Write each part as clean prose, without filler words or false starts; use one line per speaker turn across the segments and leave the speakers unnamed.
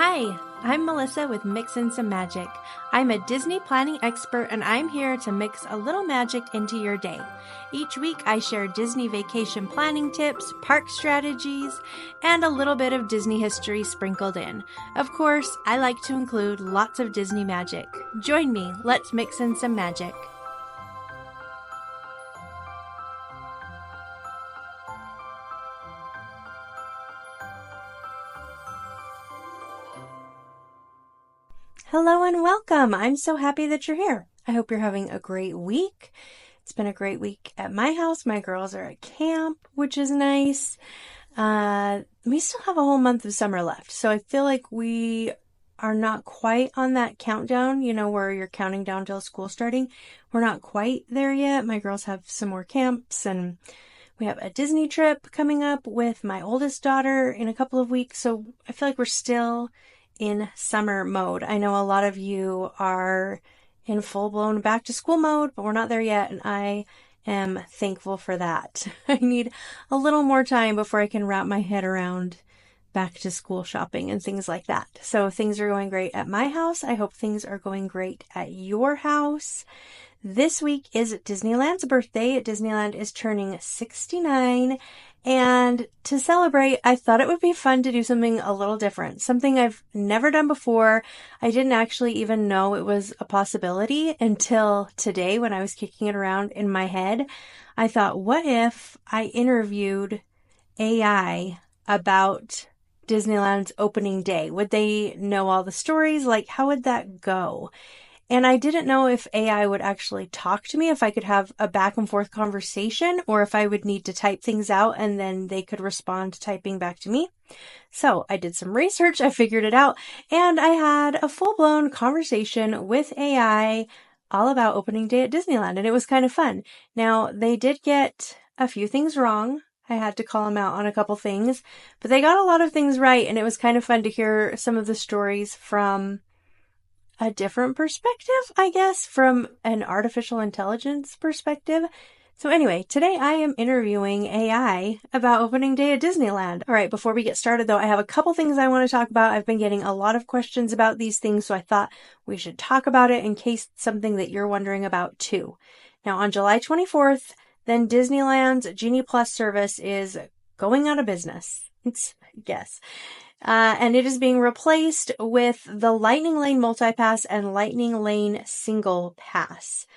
Hi, I'm Melissa with Mixin' Some Magic. I'm a Disney planning expert and I'm here to mix a little magic into your day. Each week I share Disney vacation planning tips, park strategies, and a little bit of Disney history sprinkled in. Of course, I like to include lots of Disney magic. Join me, let's mix in some magic. Hello and welcome. I'm so happy that you're here. I hope you're having a great week. It's been a great week at my house. My girls are at camp, which is nice. We still have a whole month of summer left, so I feel like we are not quite on that countdown, where you're counting down till school starting. We're not quite there yet. My girls have some more camps, and we have a Disney trip coming up with my oldest daughter in a couple of weeks, so I feel like we're still in summer mode. I know a lot of you are in full-blown back-to-school mode, but we're not there yet, and I am thankful for that. I need a little more time before I can wrap my head around back-to-school shopping and things like that. So things are going great at my house. I hope things are going great at your house. This week is Disneyland's birthday. Disneyland is turning 69. And to celebrate, I thought it would be fun to do something a little different, something I've never done before. I didn't actually even know it was a possibility until today when I was kicking it around in my head. I thought, what if I interviewed AI about Disneyland's opening day? Would they know all the stories? How would that go? And I didn't know if AI would actually talk to me, if I could have a back and forth conversation, or if I would need to type things out and then they could respond typing back to me. So I did some research, I figured it out, and I had a full-blown conversation with AI all about opening day at Disneyland, and it was kind of fun. Now, they did get a few things wrong. I had to call them out on a couple things, but they got a lot of things right, and it was kind of fun to hear some of the stories from a different perspective, I guess, from an artificial intelligence perspective. So anyway, today I am interviewing AI about opening day at Disneyland. All right, before we get started though, I have a couple things I want to talk about. I've been getting a lot of questions about these things, so I thought we should talk about it in case it's something that you're wondering about too. Now on July 24th, then Disneyland's Genie Plus service is going out of business. And it is being replaced with the Lightning Lane Multipass and Lightning Lane Single Pass.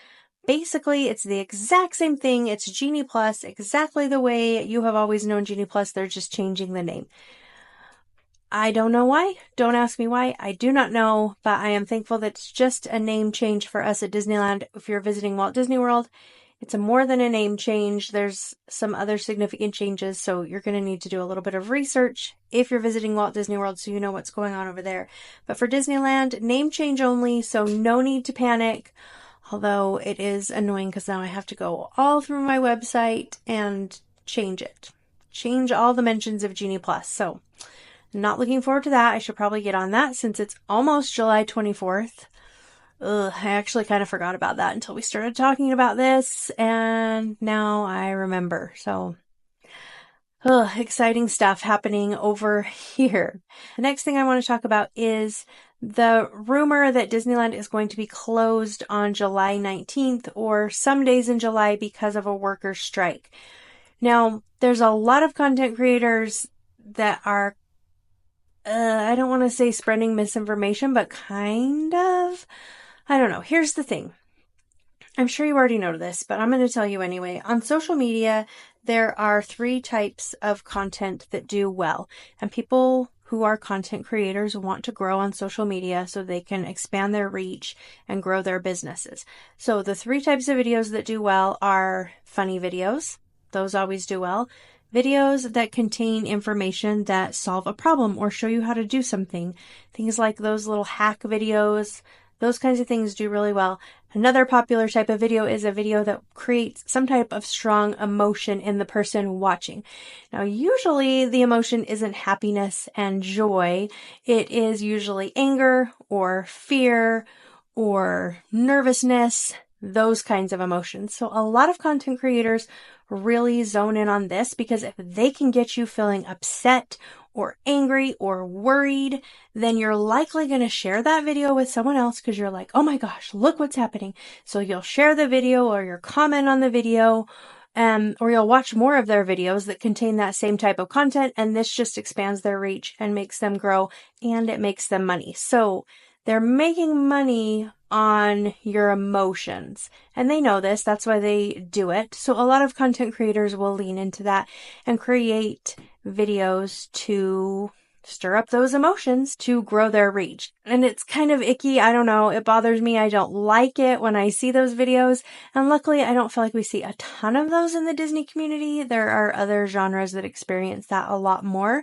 Basically, it's the exact same thing. It's Genie Plus, exactly the way you have always known Genie Plus. They're just changing the name. I don't know why. Don't ask me why. I do not know, but I am thankful that it's just a name change for us at Disneyland. If you're visiting Walt Disney World, it's more than a name change. There's some other significant changes, so you're going to need to do a little bit of research if you're visiting Walt Disney World so you know what's going on over there. But for Disneyland, name change only, so no need to panic. Although it is annoying because now I have to go all through my website and change it. Change all the mentions of Genie Plus. So not looking forward to that. I should probably get on that since it's almost July 24th. I actually kind of forgot about that until we started talking about this, and now I remember. So, exciting stuff happening over here. The next thing I want to talk about is the rumor that Disneyland is going to be closed on July 19th or some days in July because of a worker strike. Now, there's a lot of content creators that are, I don't want to say spreading misinformation, but kind of. I don't know. Here's the thing. I'm sure you already know this, but I'm going to tell you anyway. On social media, there are 3 types of content that do well. And people who are content creators want to grow on social media so they can expand their reach and grow their businesses. So the 3 types of videos that do well are funny videos. Those always do well. Videos that contain information that solve a problem or show you how to do something. Things like those little hack videos. Those kinds of things do really well. Another popular type of video is a video that creates some type of strong emotion in the person watching. Now, usually the emotion isn't happiness and joy. It is usually anger or fear or nervousness, those kinds of emotions. So a lot of content creators really zone in on this because if they can get you feeling upset or angry or worried, then you're likely going to share that video with someone else because you're like, oh my gosh, look what's happening. So you'll share the video or you'll comment on the video, or you'll watch more of their videos that contain that same type of content. And this just expands their reach and makes them grow, and it makes them money. So they're making money on your emotions, and they know this. That's why they do it. So a lot of content creators will lean into that and create videos to stir up those emotions to grow their reach. And it's kind of icky. I don't know. It bothers me. I don't like it when I see those videos. And luckily, I don't feel like we see a ton of those in the Disney community. There are other genres that experience that a lot more,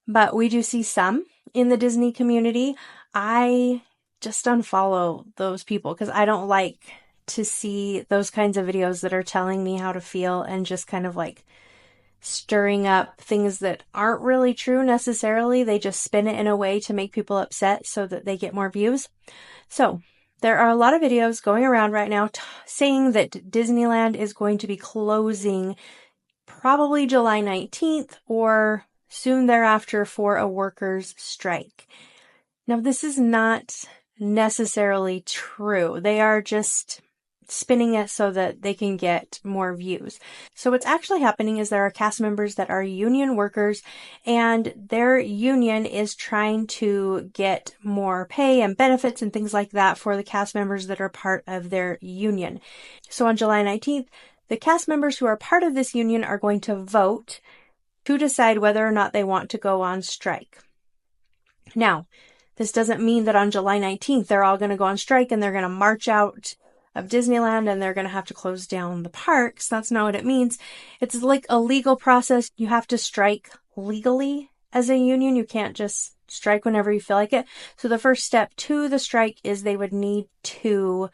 but we do see some in the Disney community. I just unfollow those people because I don't like to see those kinds of videos that are telling me how to feel and just kind of like stirring up things that aren't really true necessarily. They just spin it in a way to make people upset so that they get more views. So there are a lot of videos going around right now saying that Disneyland is going to be closing probably July 19th or soon thereafter for a workers' strike. Now, this is not necessarily true. They are just spinning it so that they can get more views. So what's actually happening is there are cast members that are union workers, and their union is trying to get more pay and benefits and things like that for the cast members that are part of their union. So on July 19th, the cast members who are part of this union are going to vote to decide whether or not they want to go on strike. Now, this doesn't mean that on July 19th, they're all going to go on strike and they're going to march out of Disneyland and they're going to have to close down the parks. That's not what it means. It's like a legal process. You have to strike legally as a union. You can't just strike whenever you feel like it. So the first step to the strike is they would need to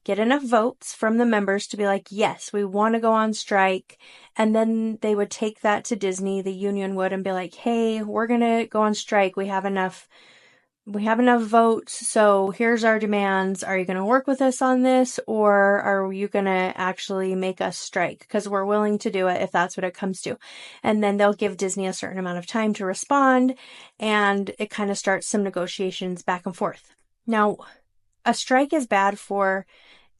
get enough votes from the members to be like, yes, we want to go on strike. And then they would take that to Disney, the union would, and be like, hey, we're going to go on strike. We have enough votes, so here's our demands. Are you going to work with us on this, or are you going to actually make us strike? Because we're willing to do it if that's what it comes to. And then they'll give Disney a certain amount of time to respond, and it kind of starts some negotiations back and forth. Now, a strike is bad for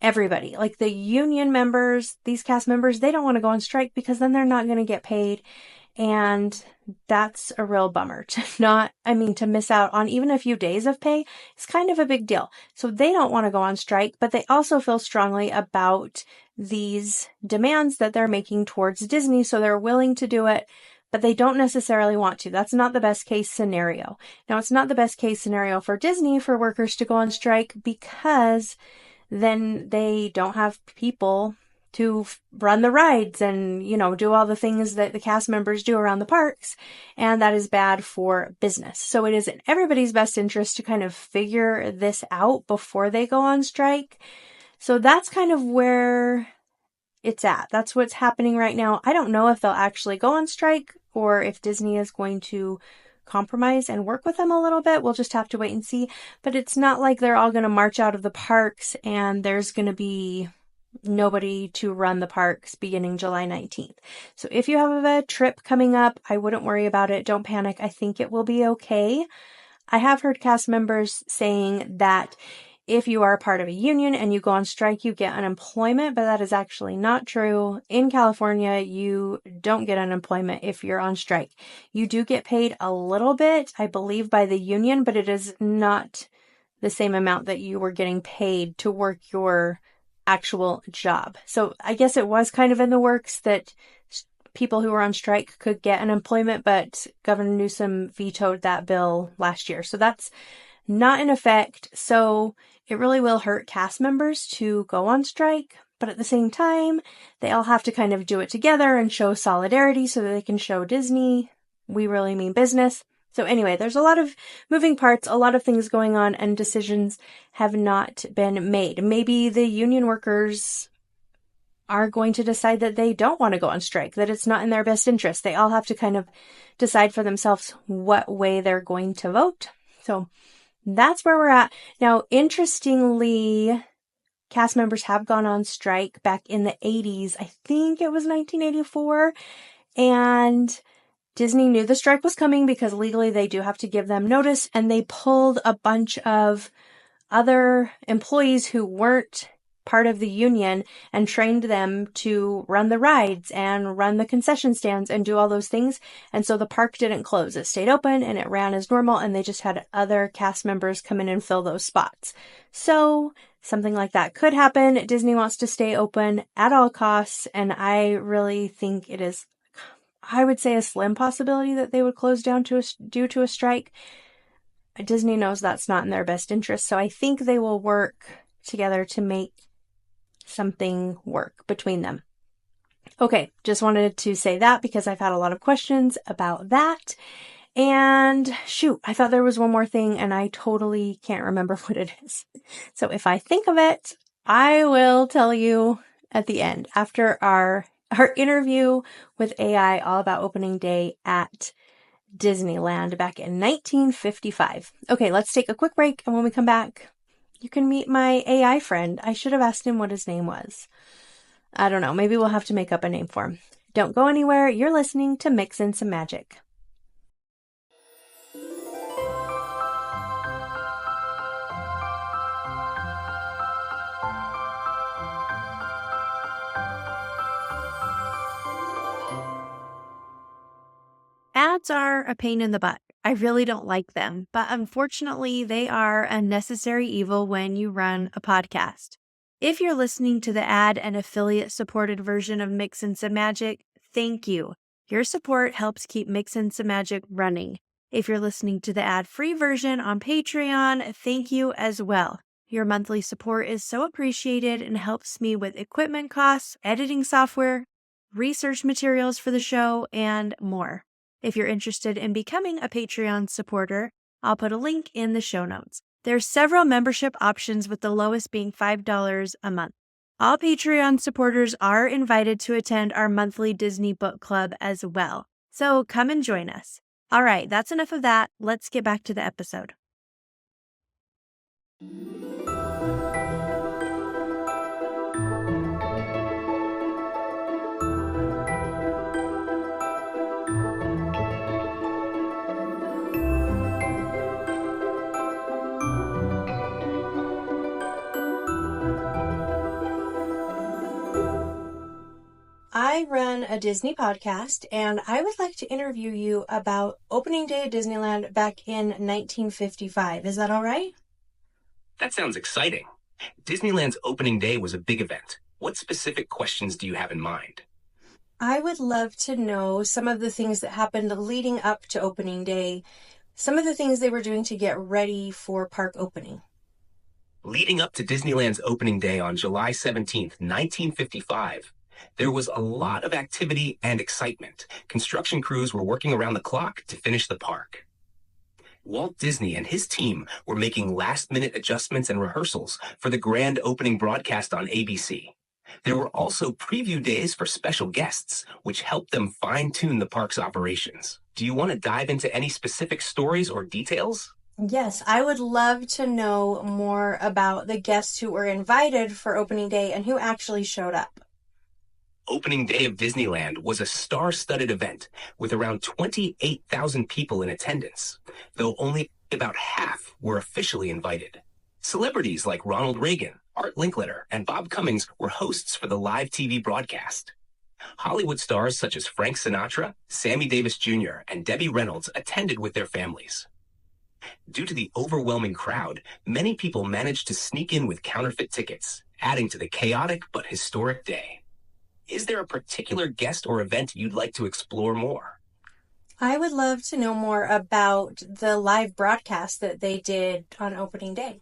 everybody. Like the union members, these cast members, they don't want to go on strike because then they're not going to get paid. And that's a real bummer to miss out on even a few days of pay is kind of a big deal. So they don't want to go on strike, but they also feel strongly about these demands that they're making towards Disney. So they're willing to do it, but they don't necessarily want to. That's not the best case scenario. Now, it's not the best case scenario for Disney for workers to go on strike because then they don't have people to run the rides and, do all the things that the cast members do around the parks. And that is bad for business. So it is in everybody's best interest to kind of figure this out before they go on strike. So that's kind of where it's at. That's what's happening right now. I don't know if they'll actually go on strike or if Disney is going to compromise and work with them a little bit. We'll just have to wait and see. But it's not like they're all going to march out of the parks and there's going to be nobody to run the parks beginning July 19th. So if you have a trip coming up, I wouldn't worry about it. Don't panic. I think it will be okay. I have heard cast members saying that if you are part of a union and you go on strike, you get unemployment, but that is actually not true. In California, you don't get unemployment if you're on strike. You do get paid a little bit, I believe, by the union, but it is not the same amount that you were getting paid to work your actual job. So I guess it was kind of in the works that people who were on strike could get unemployment, but Governor Newsom vetoed that bill last year. So that's not in effect. So it really will hurt cast members to go on strike. But at the same time, they all have to kind of do it together and show solidarity so that they can show Disney we really mean business. So anyway, there's a lot of moving parts, a lot of things going on, and decisions have not been made. Maybe the union workers are going to decide that they don't want to go on strike, that it's not in their best interest. They all have to kind of decide for themselves what way they're going to vote. So that's where we're at. Now, interestingly, cast members have gone on strike back in the 80s. I think it was 1984. And Disney knew the strike was coming because legally they do have to give them notice, and they pulled a bunch of other employees who weren't part of the union and trained them to run the rides and run the concession stands and do all those things. And so the park didn't close. It stayed open and it ran as normal, and they just had other cast members come in and fill those spots. So something like that could happen. Disney wants to stay open at all costs, and I really think it is, I would say, a slim possibility that they would close down due to a strike. Disney knows that's not in their best interest, so I think they will work together to make something work between them. Okay, just wanted to say that because I've had a lot of questions about that. And shoot, I thought there was one more thing and I totally can't remember what it is. So if I think of it, I will tell you at the end after our interview with AI all about opening day at Disneyland back in 1955. Okay, let's take a quick break, and when we come back, you can meet my AI friend. I should have asked him what his name was. I don't know. Maybe we'll have to make up a name for him. Don't go anywhere. You're listening to Mix in Some Magic. Ads are a pain in the butt. I really don't like them, but unfortunately, they are a necessary evil when you run a podcast. If you're listening to the ad and affiliate supported version of Mix in Some Magic, thank you. Your support helps keep Mix in Some Magic running. If you're listening to the ad-free version on Patreon, thank you as well. Your monthly support is so appreciated and helps me with equipment costs, editing software, research materials for the show, and more. If you're interested in becoming a Patreon supporter, I'll put a link in the show notes. There's several membership options, with the lowest being $5 a month. All Patreon supporters are invited to attend our monthly Disney book club as well. So come and join us. All right, that's enough of that. Let's get back to the episode. I run a Disney podcast, and I would like to interview you about opening day at Disneyland back in 1955. Is that all right?
That sounds exciting. Disneyland's opening day was a big event. What specific questions do you have in mind?
I would love to know some of the things that happened leading up to opening day, some of the things they were doing to get ready for park opening.
Leading up to Disneyland's opening day on July 17th, 1955, there was a lot of activity and excitement. Construction crews were working around the clock to finish the park. Walt Disney and his team were making last-minute adjustments and rehearsals for the grand opening broadcast on ABC. There were also preview days for special guests, which helped them fine-tune the park's operations. Do you want to dive into any specific stories or details?
Yes, I would love to know more about the guests who were invited for opening day and who actually showed up.
Opening day of Disneyland was a star-studded event with around 28,000 people in attendance, though only about half were officially invited. Celebrities like Ronald Reagan, Art Linkletter, and Bob Cummings were hosts for the live TV broadcast. Hollywood stars such as Frank Sinatra, Sammy Davis Jr., and Debbie Reynolds attended with their families. Due to the overwhelming crowd, many people managed to sneak in with counterfeit tickets, adding to the chaotic but historic day. Is there a particular guest or event you'd like to explore more?
I would love to know more about the live broadcast that they did on opening day.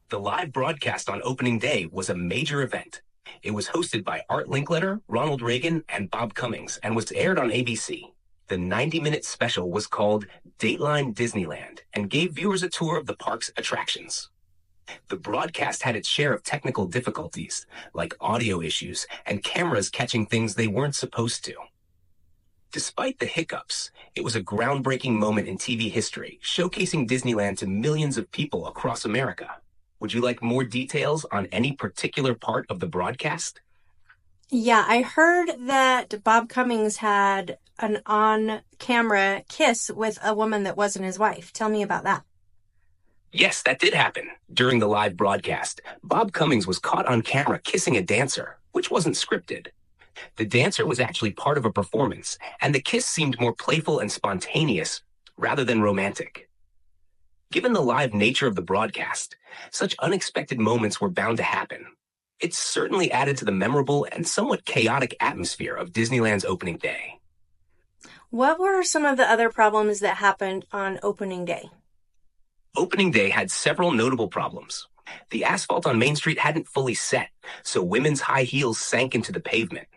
The live broadcast on opening day was a major event. It was hosted by Art Linkletter, Ronald Reagan, and Bob Cummings, and was aired on ABC. The 90-minute special was called Dateline Disneyland and gave viewers a tour of the park's attractions. The broadcast had its share of technical difficulties, like audio issues and cameras catching things they weren't supposed to. Despite the hiccups, it was a groundbreaking moment in TV history, showcasing Disneyland to millions of people across America. Would you like more details on any particular part of the broadcast?
Yeah, I heard that Bob Cummings had an on-camera kiss with a woman that wasn't his wife. Tell me about that.
Yes, that did happen. During the live broadcast, Bob Cummings was caught on camera kissing a dancer, which wasn't scripted. The dancer was actually part of a performance, and the kiss seemed more playful and spontaneous rather than romantic. Given the live nature of the broadcast, such unexpected moments were bound to happen. It certainly added to the memorable and somewhat chaotic atmosphere of Disneyland's opening day.
What were some of the other problems that happened on opening day?
Opening day had several notable problems. The asphalt on Main Street hadn't fully set, so women's high heels sank into the pavement.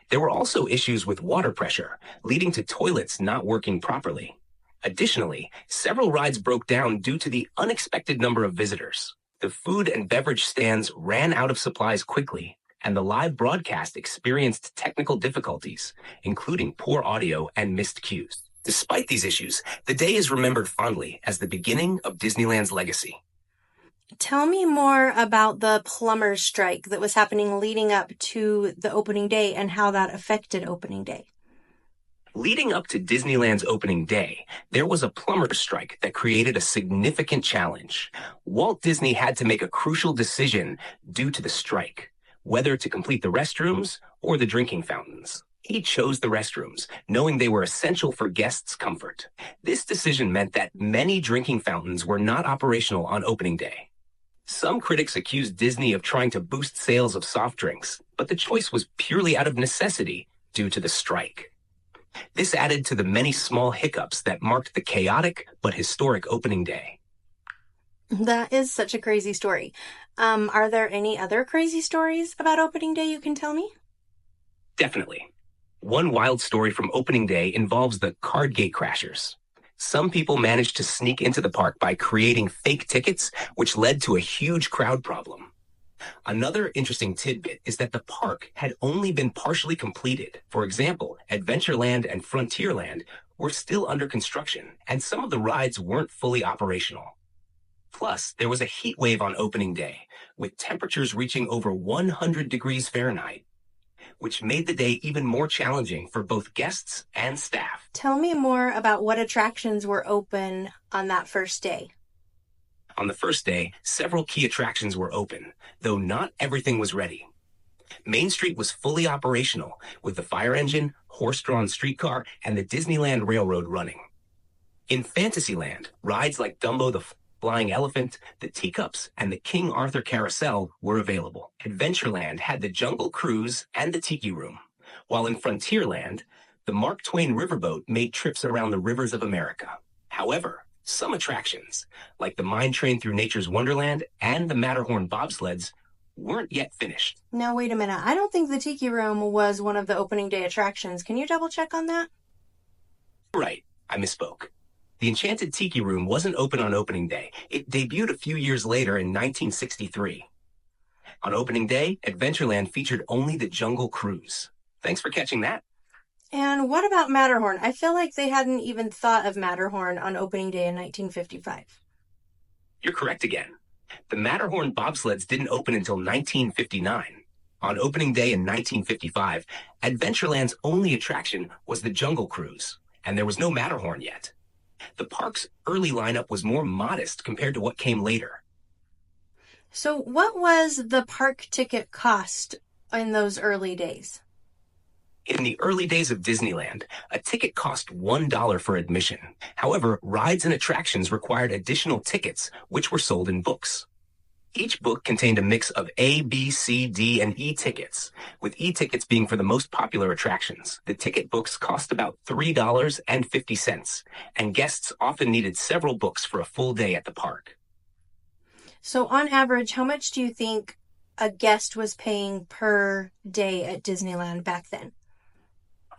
There were also issues with water pressure, leading to toilets not working properly. Additionally, several rides broke down due to the unexpected number of visitors. The food and beverage stands ran out of supplies quickly, and the live broadcast experienced technical difficulties, including poor audio and missed cues. Despite these issues, the day is remembered fondly as the beginning of Disneyland's legacy.
Tell me more about the plumbers' strike that was happening leading up to the opening day and how that affected opening day.
Leading up to Disneyland's opening day, there was a plumber's strike that created a significant challenge. Walt Disney had to make a crucial decision due to the strike, whether to complete the restrooms or the drinking fountains. He chose the restrooms, knowing they were essential for guests' comfort. This decision meant that many drinking fountains were not operational on opening day. Some critics accused Disney of trying to boost sales of soft drinks, but the choice was purely out of necessity due to the strike. This added to the many small hiccups that marked the chaotic but historic opening day.
That is such a crazy story. Are there any other crazy stories about opening day you can tell me?
Definitely. One wild story from opening day involves the card gate crashers. Some people managed to sneak into the park by creating fake tickets, which led to a huge crowd problem. Another interesting tidbit is that the park had only been partially completed. For example, Adventureland and Frontierland were still under construction, and some of the rides weren't fully operational. Plus, there was a heat wave on opening day, with temperatures reaching over 100 degrees Fahrenheit, which made the day even more challenging for both guests and staff.
Tell me more about what attractions were open on that first day.
On the first day, several key attractions were open, though not everything was ready. Main Street was fully operational, with the fire engine, horse-drawn streetcar, and the Disneyland Railroad running. In Fantasyland, rides like Dumbo the Flying Elephant, the Teacups, and the King Arthur Carousel were available. Adventureland had the Jungle Cruise and the Tiki Room, while in Frontierland, the Mark Twain Riverboat made trips around the rivers of America. However, some attractions, like the Mine Train through Nature's Wonderland and the Matterhorn bobsleds, weren't yet finished.
Now, wait a minute. I don't think the Tiki Room was one of the opening day attractions. Can you double check on that?
Right, I misspoke. The Enchanted Tiki Room wasn't open on opening day. It debuted a few years later in 1963. On opening day, Adventureland featured only the Jungle Cruise. Thanks for catching that.
And what about Matterhorn? I feel like they hadn't even thought of Matterhorn on opening day in 1955.
You're correct again. The Matterhorn bobsleds didn't open until 1959. On opening day in 1955, Adventureland's only attraction was the Jungle Cruise, and there was no Matterhorn yet. The park's early lineup was more modest compared to what came later.
So what was the park ticket cost in those early days?
In the early days of Disneyland, a ticket cost $1 for admission. However, rides and attractions required additional tickets, which were sold in books. Each book contained a mix of A, B, C, D, and E tickets, with E tickets being for the most popular attractions. The ticket books cost about $3.50, and guests often needed several books for a full day at the park.
So on average, how much do you think a guest was paying per day at Disneyland back then?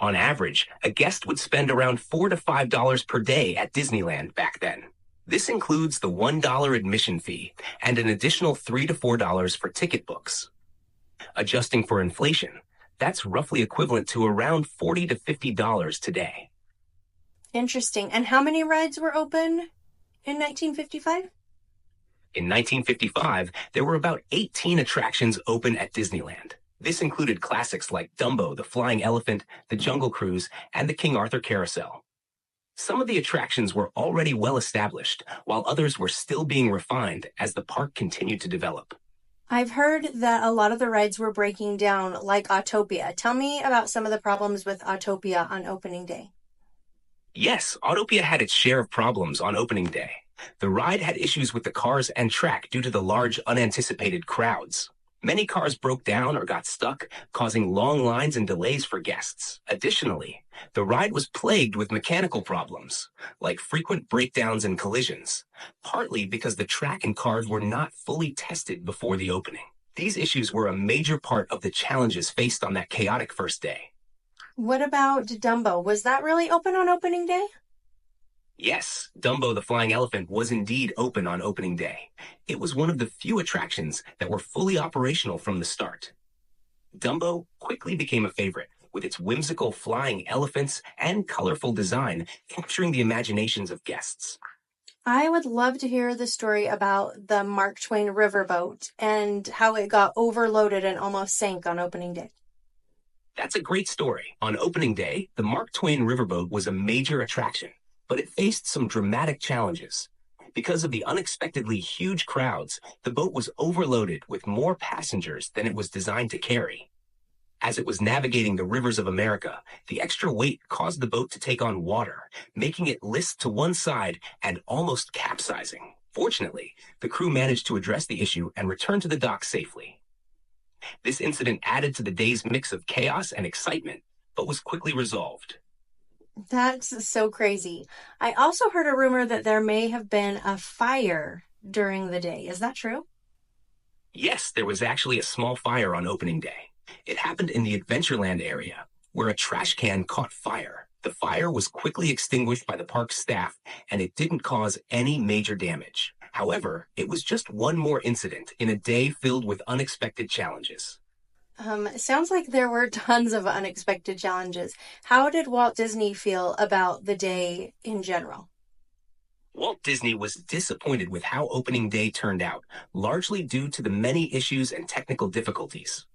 On average, a guest would spend around $4 to $5 per day at Disneyland back then. This includes the $1 admission fee and an additional $3 to $4 for ticket books. Adjusting for inflation, that's roughly equivalent to around $40 to $50 today.
Interesting. And how many rides were open in 1955?
In 1955, there were about 18 attractions open at Disneyland. This included classics like Dumbo, the Flying Elephant, the Jungle Cruise, and the King Arthur Carousel. Some of the attractions were already well established, while others were still being refined as the park continued to develop.
I've heard that a lot of the rides were breaking down, like Autopia. Tell me about some of the problems with Autopia on opening day.
Yes, Autopia had its share of problems on opening day. The ride had issues with the cars and track due to the large, unanticipated crowds. Many cars broke down or got stuck, causing long lines and delays for guests. Additionally, the ride was plagued with mechanical problems, like frequent breakdowns and collisions, partly because the track and cars were not fully tested before the opening. These issues were a major part of the challenges faced on that chaotic first day.
What about Dumbo? Was that really open on opening day?
Yes, Dumbo the Flying Elephant was indeed open on opening day. It was one of the few attractions that were fully operational from the start. Dumbo quickly became a favorite, with its whimsical flying elephants and colorful design capturing the imaginations of guests.
I would love to hear the story about the Mark Twain riverboat and how it got overloaded and almost sank on opening day.
That's a great story. On opening day, the Mark Twain riverboat was a major attraction, but it faced some dramatic challenges. Because of the unexpectedly huge crowds, the boat was overloaded with more passengers than it was designed to carry. As it was navigating the rivers of America, the extra weight caused the boat to take on water, making it list to one side and almost capsizing. Fortunately, the crew managed to address the issue and return to the dock safely. This incident added to the day's mix of chaos and excitement, but was quickly resolved.
That's so crazy. I also heard a rumor that there may have been a fire during the day. Is that true?
Yes, there was actually a small fire on opening day. It happened in the Adventureland area, where a trash can caught fire. The fire was quickly extinguished by the park staff, and it didn't cause any major damage. However, it was just one more incident in a day filled with unexpected challenges.
It sounds like there were tons of unexpected challenges. How did Walt Disney feel about the day in general?
Walt Disney was disappointed with how opening day turned out, largely due to the many issues and technical difficulties.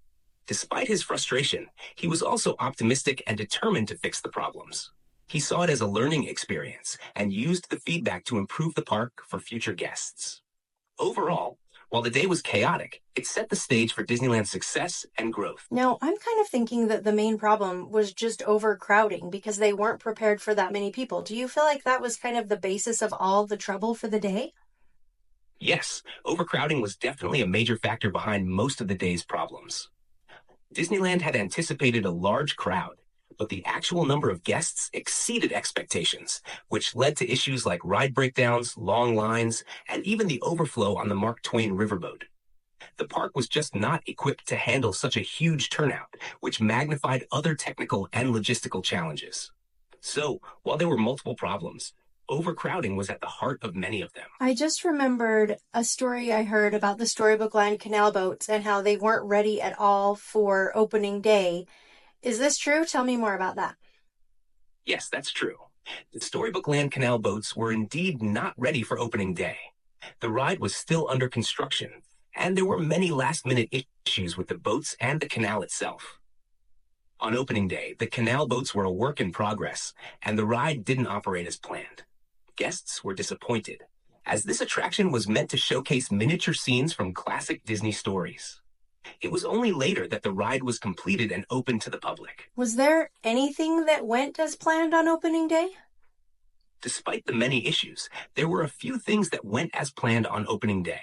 Despite his frustration, he was also optimistic and determined to fix the problems. He saw it as a learning experience and used the feedback to improve the park for future guests. Overall, while the day was chaotic, it set the stage for Disneyland's success and growth.
Now, I'm kind of thinking that the main problem was just overcrowding because they weren't prepared for that many people. Do you feel like that was kind of the basis of all the trouble for the day?
Yes, overcrowding was definitely a major factor behind most of the day's problems. Disneyland had anticipated a large crowd, but the actual number of guests exceeded expectations, which led to issues like ride breakdowns, long lines, and even the overflow on the Mark Twain riverboat. The park was just not equipped to handle such a huge turnout, which magnified other technical and logistical challenges. So, while there were multiple problems, overcrowding was at the heart of many of them.
I just remembered a story I heard about the Storybook Land canal boats and how they weren't ready at all for opening day. Is this true? Tell me more about that.
Yes, that's true. The Storybook Land canal boats were indeed not ready for opening day. The ride was still under construction, and there were many last-minute issues with the boats and the canal itself. On opening day, the canal boats were a work in progress, and the ride didn't operate as planned. Guests were disappointed, as this attraction was meant to showcase miniature scenes from classic Disney stories. It was only later that the ride was completed and opened to the public.
Was there anything that went as planned on opening day?
Despite the many issues, there were a few things that went as planned on opening day.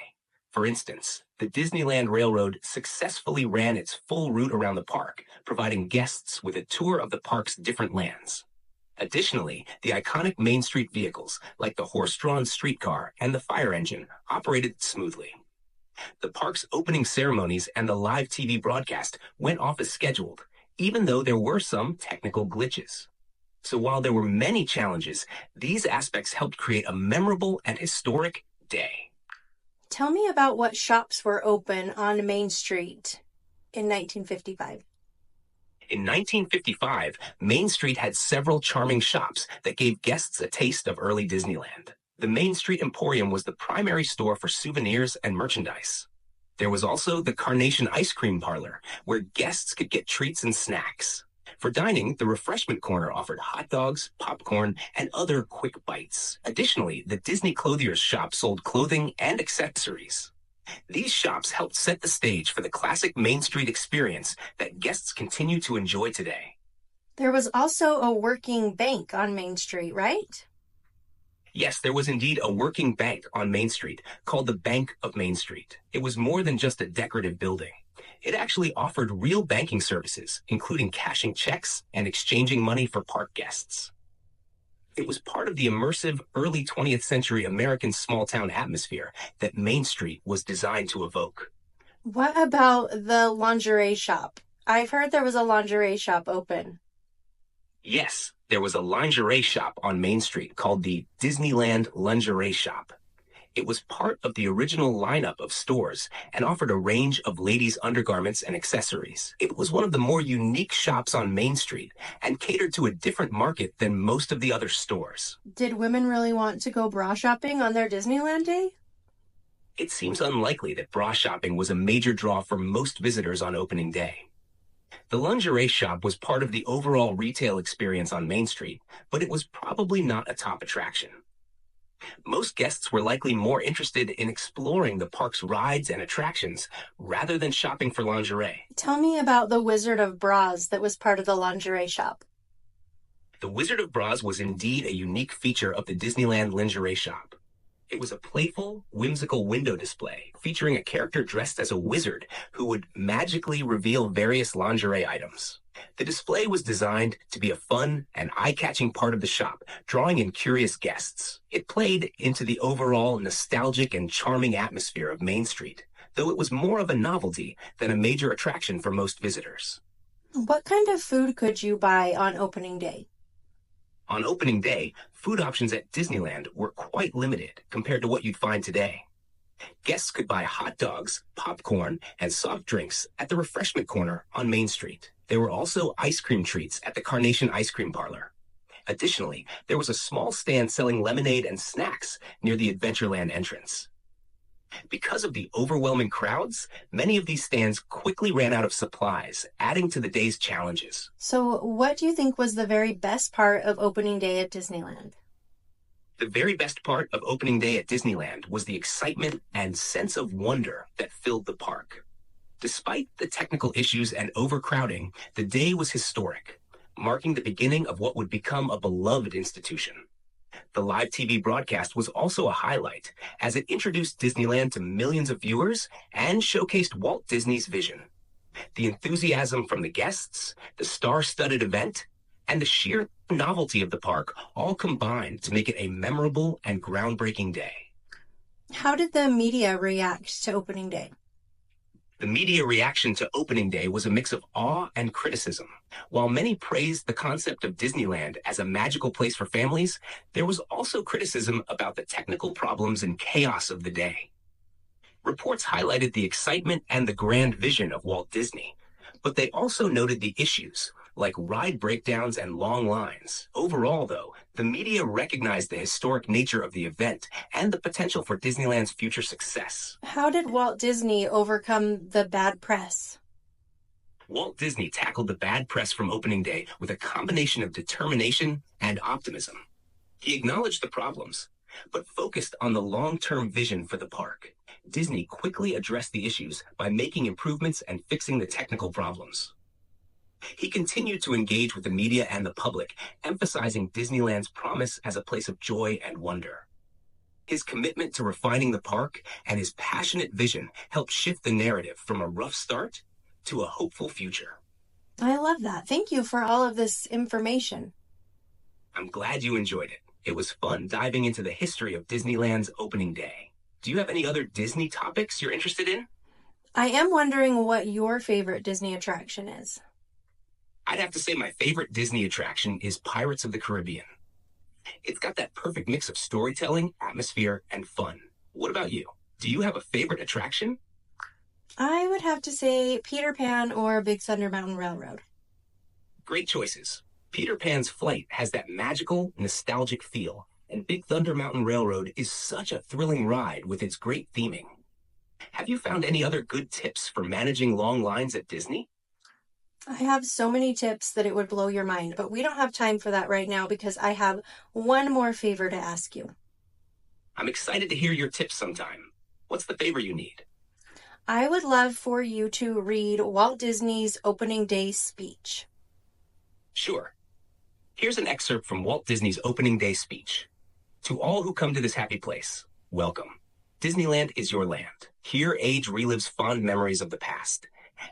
For instance, the Disneyland Railroad successfully ran its full route around the park, providing guests with a tour of the park's different lands. Additionally, the iconic Main Street vehicles, like the horse-drawn streetcar and the fire engine, operated smoothly. The park's opening ceremonies and the live TV broadcast went off as scheduled, even though there were some technical glitches. So while there were many challenges, these aspects helped create a memorable and historic day.
Tell me about what shops were open on Main Street in 1955.
In 1955, Main Street had several charming shops that gave guests a taste of early Disneyland. The Main Street Emporium was the primary store for souvenirs and merchandise. There was also the Carnation Ice Cream Parlor, where guests could get treats and snacks. For dining, the refreshment corner offered hot dogs, popcorn, and other quick bites. Additionally, the Disney Clothier's shop sold clothing and accessories. These shops helped set the stage for the classic Main Street experience that guests continue to enjoy today.
There was also a working bank on Main Street, right?
Yes, there was indeed a working bank on Main Street called the Bank of Main Street. It was more than just a decorative building. It actually offered real banking services, including cashing checks and exchanging money for park guests. It was part of the immersive early 20th century American small-town atmosphere that Main Street was designed to evoke.
What about the lingerie shop? I've heard there was a lingerie shop open.
Yes, there was a lingerie shop on Main Street called the Disneyland Lingerie Shop. It was part of the original lineup of stores and offered a range of ladies' undergarments and accessories. It was one of the more unique shops on Main Street and catered to a different market than most of the other stores.
Did women really want to go bra shopping on their Disneyland day?
It seems unlikely that bra shopping was a major draw for most visitors on opening day. The lingerie shop was part of the overall retail experience on Main Street, but it was probably not a top attraction. Most guests were likely more interested in exploring the park's rides and attractions rather than shopping for lingerie.
Tell me about the Wizard of Bras that was part of the lingerie shop.
The Wizard of Bras was indeed a unique feature of the Disneyland lingerie shop. It was a playful, whimsical window display featuring a character dressed as a wizard who would magically reveal various lingerie items. The display was designed to be a fun and eye-catching part of the shop, drawing in curious guests. It played into the overall nostalgic and charming atmosphere of Main Street, though it was more of a novelty than a major attraction for most visitors.
What kind of food could you buy on opening day?
On opening day, food options at Disneyland were quite limited compared to what you'd find today. Guests could buy hot dogs, popcorn, and soft drinks at the refreshment corner on Main Street. There were also ice cream treats at the Carnation Ice Cream Parlor. Additionally, there was a small stand selling lemonade and snacks near the Adventureland entrance. Because of the overwhelming crowds, many of these stands quickly ran out of supplies, adding to the day's challenges.
So, what do you think was the very best part of opening day at Disneyland?
The very best part of opening day at Disneyland was the excitement and sense of wonder that filled the park. Despite the technical issues and overcrowding, the day was historic, marking the beginning of what would become a beloved institution. The live TV broadcast was also a highlight, as it introduced Disneyland to millions of viewers and showcased Walt Disney's vision. The enthusiasm from the guests, the star-studded event, and the sheer novelty of the park all combined to make it a memorable and groundbreaking day.
How did the media react to opening day?
The media reaction to opening day was a mix of awe and criticism. While many praised the concept of Disneyland as a magical place for families, there was also criticism about the technical problems and chaos of the day. Reports highlighted the excitement and the grand vision of Walt Disney, but they also noted the issues, like ride breakdowns and long lines. Overall, though, the media recognized the historic nature of the event and the potential for Disneyland's future success.
How did Walt Disney overcome the bad press?
Walt Disney tackled the bad press from opening day with a combination of determination and optimism. He acknowledged the problems, but focused on the long-term vision for the park. Disney quickly addressed the issues by making improvements and fixing the technical problems. He continued to engage with the media and the public, emphasizing Disneyland's promise as a place of joy and wonder. His commitment to refining the park and his passionate vision helped shift the narrative from a rough start to a hopeful future.
I love that. Thank you for all of this information.
I'm glad you enjoyed it. It was fun diving into the history of Disneyland's opening day. Do you have any other Disney topics you're interested in?
I am wondering what your favorite Disney attraction is.
I'd have to say my favorite Disney attraction is Pirates of the Caribbean. It's got that perfect mix of storytelling, atmosphere, and fun. What about you? Do you have a favorite attraction?
I would have to say Peter Pan or Big Thunder Mountain Railroad.
Great choices. Peter Pan's flight has that magical, nostalgic feel, and Big Thunder Mountain Railroad is such a thrilling ride with its great theming. Have you found any other good tips for managing long lines at Disney?
I have so many tips that it would blow your mind, but we don't have time for that right now because I have one more favor to ask you.
I'm excited to hear your tips sometime. What's the favor you need?
I would love for you to read Walt Disney's opening day speech.
Sure. Here's an excerpt from Walt Disney's opening day speech. To all who come to this happy place, welcome. Disneyland is your land. Here age relives fond memories of the past.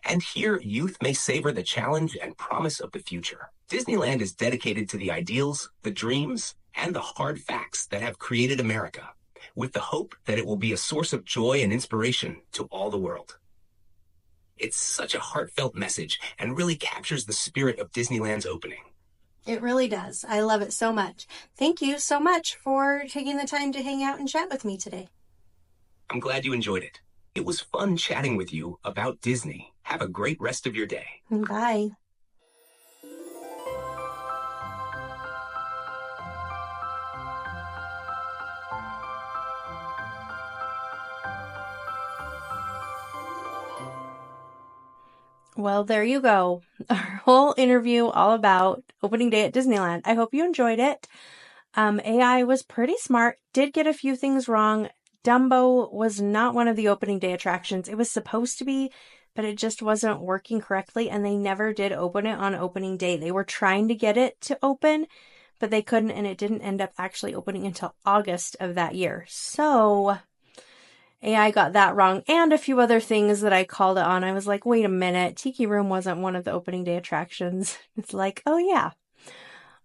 And here youth may savor the challenge and promise of the future. Disneyland is dedicated to the ideals, the dreams, and the hard facts that have created America, with the hope that it will be a source of joy and inspiration to all the world. It's such a heartfelt message and really captures the spirit of Disneyland's opening.
It really does. I love it so much. Thank you so much for taking the time to hang out and chat with me today.
I'm glad you enjoyed it. It was fun chatting with you about Disney. Have a great rest of your day.
Bye. Well, there you go. Our whole interview all about opening day at Disneyland. I hope you enjoyed it. AI was pretty smart, did get a few things wrong. Dumbo was not one of the opening day attractions. It was supposed to be, but it just wasn't working correctly, and they never did open it on opening day. They were trying to get it to open, but they couldn't, and it didn't end up actually opening until August of that year. So AI got that wrong, and a few other things that I called it on. I was like, wait a minute, Tiki Room wasn't one of the opening day attractions. It's like, oh yeah.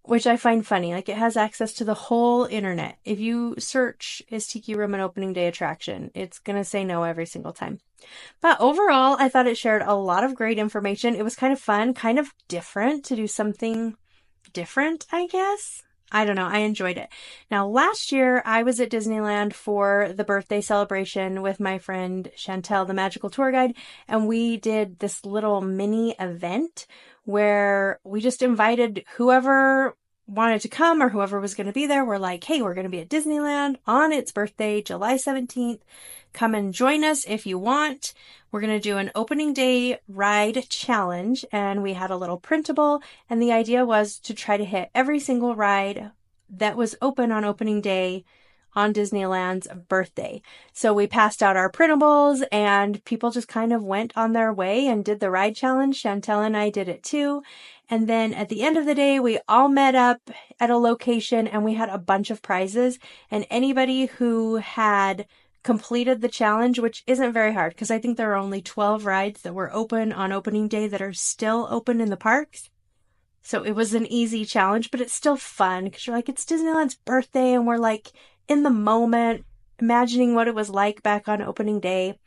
Which I find funny. Like, it has access to the whole internet. If you search, is Tiki Room an opening day attraction? It's going to say no every single time. But overall, I thought it shared a lot of great information. It was kind of fun, kind of different to do something different, I guess. I don't know. I enjoyed it. Now, last year, I was at Disneyland for the birthday celebration with my friend Chantel, the magical tour guide, and we did this little mini event where we just invited whoever wanted to come or whoever was going to be there. We're like, hey, we're going to be at Disneyland on its birthday, July 17th. Come and join us if you want. We're going to do an opening day ride challenge, and we had a little printable, and the idea was to try to hit every single ride that was open on opening day on Disneyland's birthday. So we passed out our printables, and people just kind of went on their way and did the ride challenge. Chantel and I did it too. And then at the end of the day, we all met up at a location, and we had a bunch of prizes, and anybody who had completed the challenge, which isn't very hard because I think there are only 12 rides that were open on opening day that are still open in the parks. So it was an easy challenge, but it's still fun because you're like, it's Disneyland's birthday, and we're like in the moment, imagining what it was like back on opening day.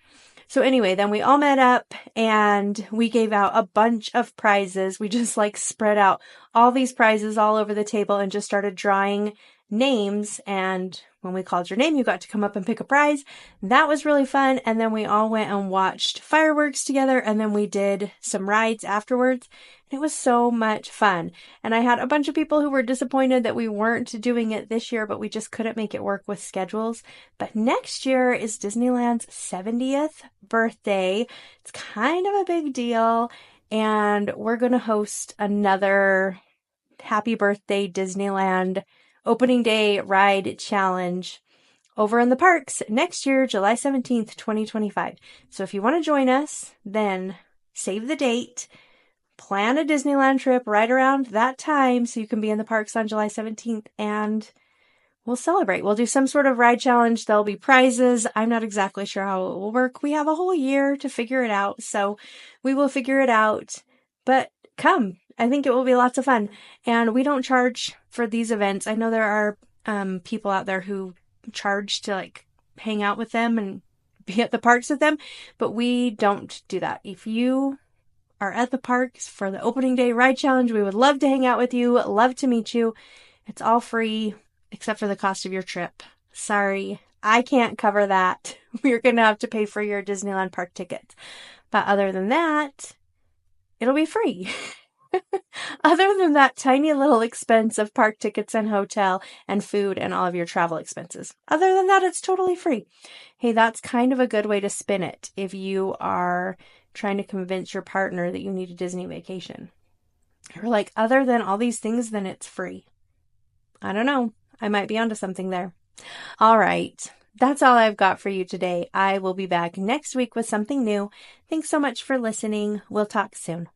So anyway, then we all met up and we gave out a bunch of prizes. We just like spread out all these prizes all over the table and just started drawing names, and when we called your name, you got to come up and pick a prize. That was really fun. And then we all went and watched fireworks together, and then we did some rides afterwards. And it was so much fun. And I had a bunch of people who were disappointed that we weren't doing it this year, but we just couldn't make it work with schedules. But next year is Disneyland's 70th birthday. It's kind of a big deal, and we're going to host another Happy Birthday Disneyland opening day ride challenge over in the parks next year, July 17th, 2025. So if you want to join us, then save the date, plan a Disneyland trip right around that time so you can be in the parks on July 17th, and we'll celebrate. We'll do some sort of ride challenge. There'll be prizes. I'm not exactly sure how it will work. We have a whole year to figure it out, so we will figure it out. But come. I think it will be lots of fun. And we don't charge for these events. I know there are people out there who charge to like hang out with them and be at the parks with them, but we don't do that. If you are at the parks for the opening day ride challenge, we would love to hang out with you, love to meet you. It's all free except for the cost of your trip. Sorry, I can't cover that. We're going to have to pay for your Disneyland park tickets. But other than that, it'll be free. Other than that tiny little expense of park tickets and hotel and food and all of your travel expenses. Other than that, it's totally free. Hey, that's kind of a good way to spin it if you are trying to convince your partner that you need a Disney vacation. You're like, other than all these things, then it's free. I don't know. I might be onto something there. All right. That's all I've got for you today. I will be back next week with something new. Thanks so much for listening. We'll talk soon.